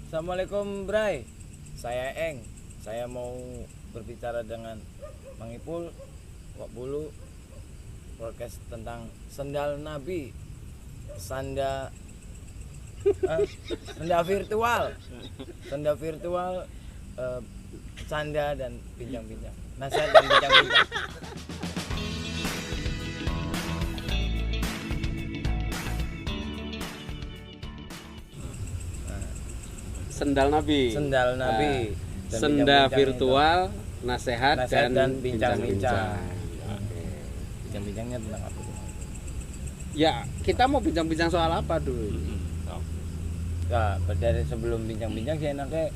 Assalamualaikum Bray, saya Eng. Saya mau berbicara dengan Mang Ipul, Wak Bulu, podcast tentang sendal Nabi, sanda senda virtual, canda dan bincang-bincang, nasihat dan bincang-bincang. Sendal Nabi. Sendal Nabi. Dan Senda bincang-bincang virtual, nasihat dan bincang-bincang. Oke. Bincang-bincangnya tentang apa? Ya, kita mau bincang-bincang soal apa dulu? Ya, dari sebelum bincang-bincang sih enaknya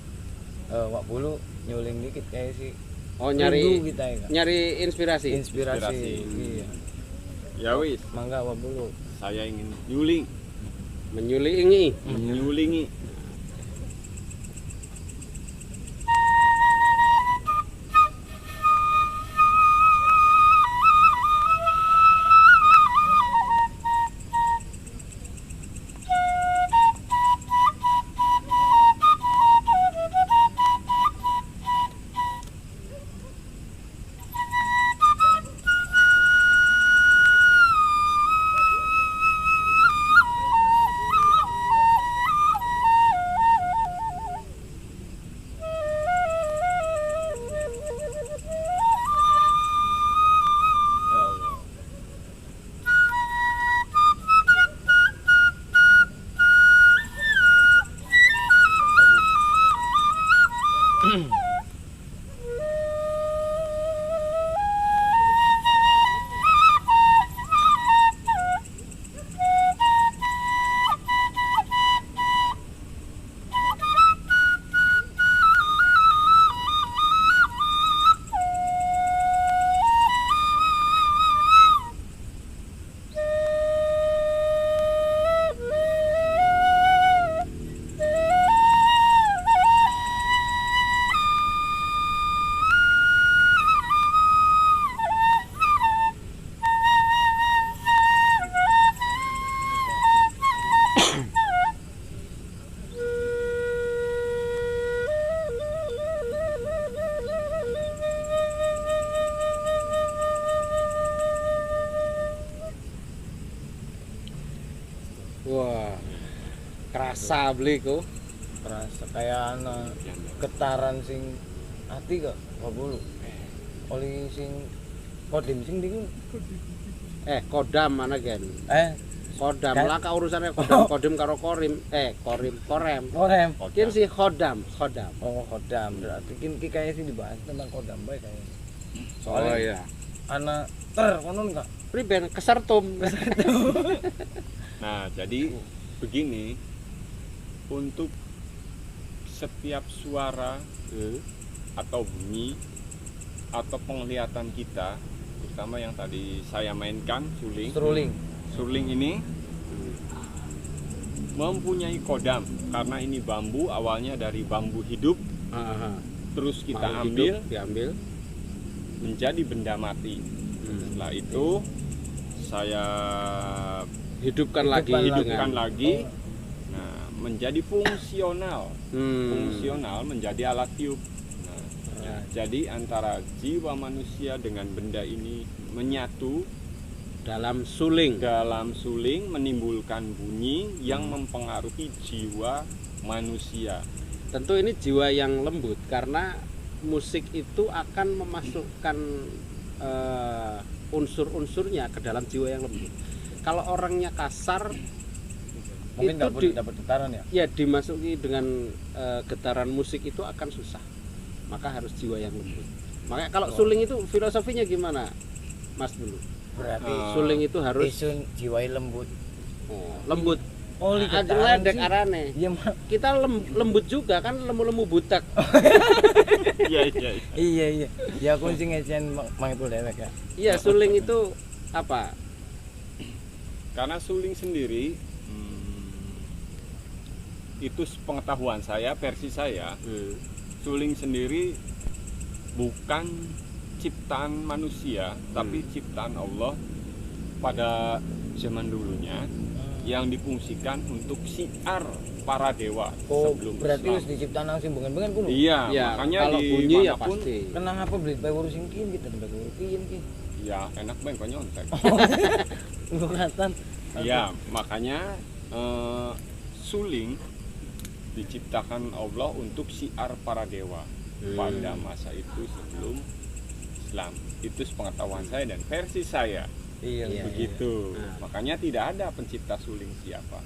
Wak Bulu nyuling dikit kayak sih. Oh, Rindu kita ya, Kak. nyari inspirasi. Iya. Ya wis, Mangga Wak Bulu. saya ingin nyuling, Menyulingi. menyulingi. Ya Allah. Wah. Kerasa beli kok. Rasa kayak anak getaran sing ati kok Wak Bulu. Oli sing kodim sing diku. Kodam mana gen? Kodam Kan? lah ka urusannya kodam karo korem. Korem. Korem. Kin si kodam. Oh, kodam. Berarti ki kayak sih dibahas tentang kodam bae kayaknya. Oh Soalnya iya. anak ter konon enggak? Priben kesertum. Nah, jadi begini, untuk setiap suara atau bunyi atau penglihatan kita, terutama yang tadi saya mainkan, suling ini mempunyai kodam karena ini bambu, awalnya dari bambu hidup, terus kita Makhluk ambil hidup diambil. menjadi benda mati. Setelah itu saya Hidupkan lagi. hidupkan lagi, nah menjadi fungsional, menjadi alat tiup. Nah, jadi antara jiwa manusia dengan benda ini menyatu Dalam suling. menimbulkan bunyi yang mempengaruhi jiwa manusia. Tentu ini jiwa yang lembut karena musik itu akan memasukkan unsur-unsurnya ke dalam jiwa yang lembut. Kalau orangnya kasar, Mungkin itu enggak dapat getaran ya? ya dimasuki dengan getaran musik itu akan susah. Maka harus jiwa yang lembut. Makanya kalau suling itu filosofinya gimana, Mas dulu? Berarti Suling itu harus isun jiwai lembut. lembut. Oh, Ada ledek arane. Iya, Kita lembut juga kan, lemu-lemu butek. Iya. Ya aku sing ngecen Mang Ipul dewek ya. Iya, suling itu apa? Karena suling sendiri itu pengetahuan saya, versi saya, suling sendiri bukan ciptaan manusia, tapi ciptaan Allah pada zaman dulunya. yang difungsikan untuk siar para dewa Oh, sebelum berarti Islam. wis diciptakan nang sing bengen-bengen kuno. Iya, Ya, makanya kalau di bunyi ya manapun, pasti. Kenapa beli payung sing kian kita beli payung kian ki? ya enak banget kok nyontek. Kelihatan. Iya, makanya suling diciptakan Allah untuk siar para dewa pada masa itu sebelum Islam. Itu sepengetahuan saya dan versi saya. Iya. Iya. Begitu. Nah. Makanya tidak ada pencipta suling siapa.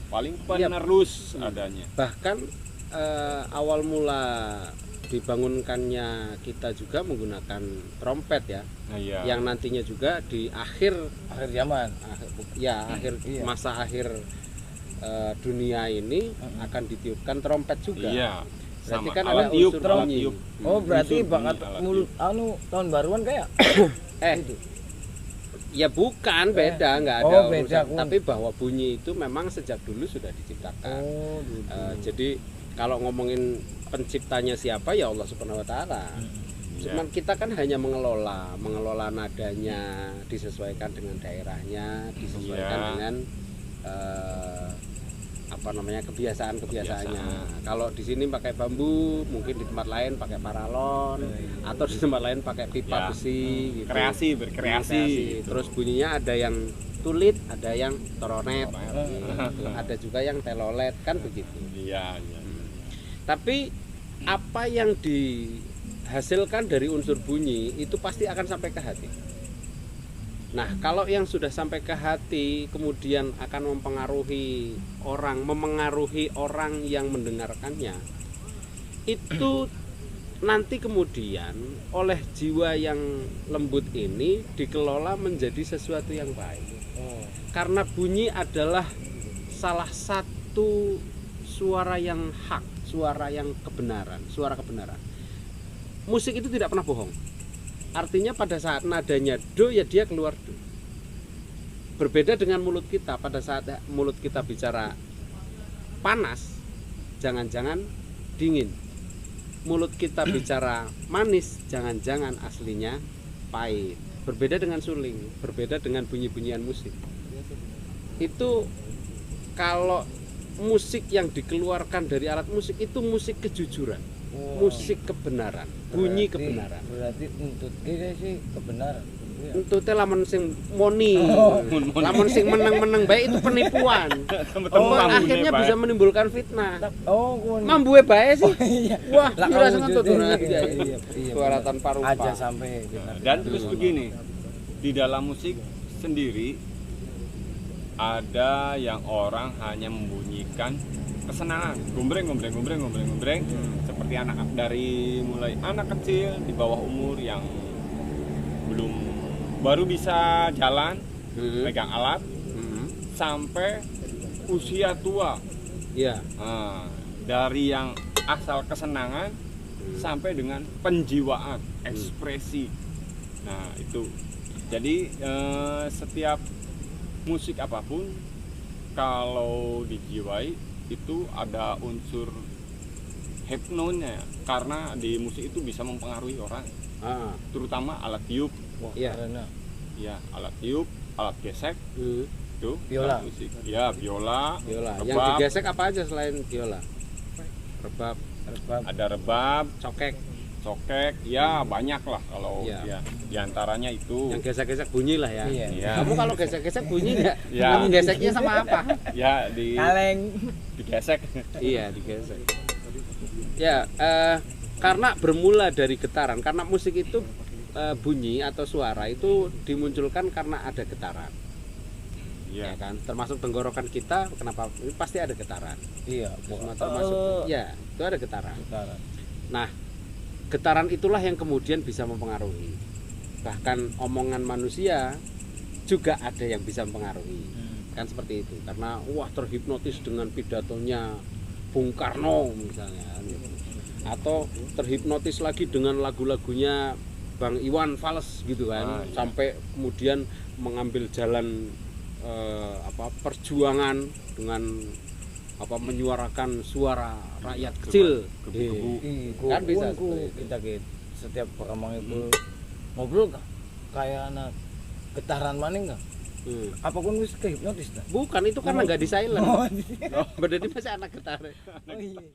Paling Iya. penerus adanya. Bahkan awal mula dibangunkannya kita juga menggunakan trompet ya, Nah, iya. yang nantinya juga di akhir Akhir zaman. akhir Iya. masa akhir dunia ini akan ditiupkan trompet juga. Iya. Berarti Sama kan alat ada tiup, unsur alat bunyi. tiup. Oh, berarti Unsur bunyi, bakat alat mulut tiup. tahun baruan kayak Eh, itu. ya bukan, beda, nggak ada Oh, beda, urusan. Kun. Tapi bahwa bunyi itu memang sejak dulu sudah diciptakan. Oh, dulu. Jadi kalau ngomongin penciptanya siapa ya Allah Subhanahu wa taala. Iya. Cuman kita kan hanya mengelola nadanya, disesuaikan dengan daerahnya, disesuaikan Iya. dengan kebiasaan-kebiasaannya. Kalau di sini pakai bambu, mungkin di tempat lain pakai paralon, atau di tempat lain pakai pipa Ya. besi. Gitu. Kreasi, berkreasi. Terus bunyinya ada yang tulit, ada yang toronet, Toronet. gitu. Ada juga yang telolet, kan begitu. Iya, iya. Tapi apa yang dihasilkan dari unsur bunyi itu pasti akan sampai ke hati. Nah, kalau yang sudah sampai ke hati kemudian akan memengaruhi orang yang mendengarkannya, itu nanti kemudian oleh jiwa yang lembut ini dikelola menjadi sesuatu yang baik. Karena bunyi adalah salah satu suara yang hak, suara yang kebenaran, suara kebenaran. Musik itu tidak pernah bohong. Artinya pada saat nadanya do ya dia keluar do. Berbeda dengan mulut kita, pada saat mulut kita bicara panas, jangan-jangan dingin. Mulut kita bicara manis, jangan-jangan aslinya pahit. Berbeda dengan suling, berbeda dengan bunyi-bunyian musik. Itu kalau musik yang dikeluarkan dari alat musik itu musik kejujuran, musik kebenaran, bunyi kebenaran. Berarti untuk kita sih kebenaran. Iya. Untuk lamun sing moni, Moni. lamun sing menang-menang baik itu penipuan. Temen-temen mambunya Akhirnya baik. bisa menimbulkan fitnah. Oh, kun. Mambuwe bae sih. Wah, Lah, kira kamu sangat jujur, tuh. iya, Suara benar. tanpa rupa. Aja sampai kita. Dan terus begini, di dalam musik sendiri ada yang orang hanya membunyikan kesenangan, gombreng, seperti anak dari mulai anak kecil di bawah umur yang baru bisa jalan, pegang alat, sampai usia tua. Iya. Nah, dari yang asal kesenangan sampai dengan penjiwaan, ekspresi. Nah, itu. Jadi setiap musik apapun kalau dijiwai itu ada unsur hipnonya, karena di musik itu bisa mempengaruhi orang, terutama alat tiup. Wah, Iya. karena Ya, alat tiup, alat gesek itu Biola. alat musik. Ya, biola, Biola. Yang rebab, digesek apa aja selain biola? Rebab, ada rebab, cokek. cokek, ya banyak lah kalau Iya. ya diantaranya itu. Yang gesek-gesek bunyi lah ya. Iya. Ya, Kamu kalau gesek-gesek bunyi nggak? Ya. Kamu geseknya sama apa? ya kaleng. digesek. Iya, digesek. Ya, karena bermula dari getaran, karena musik itu bunyi atau suara itu dimunculkan karena ada getaran, ya Ya, kan? Termasuk tenggorokan kita, kenapa? Ini pasti ada getaran. Iya, Semua termasuk, ya, itu ada getaran. Sekarang. Nah, getaran itulah yang kemudian bisa mempengaruhi. Bahkan omongan manusia juga ada yang bisa mempengaruhi. Kan seperti itu. Karena wah terhipnotis dengan pidatonya Bung Karno misalnya, gitu. Atau terhipnotis lagi dengan lagu-lagunya Bang Iwan Fals gitu kan, Iya. sampai kemudian mengambil jalan perjuangan dengan menyuarakan suara rakyat kecil. Gebu-gebu. Kan bisa Ku, seperti itu. kita setiap perkembangan itu ngobrol kah? Kayak anak getaran maning kah? Apa kon wis kehipnotis ta? Bukan, itu karena nggak di silent. Oh, iya. Berarti masih anak getar. Oh iya.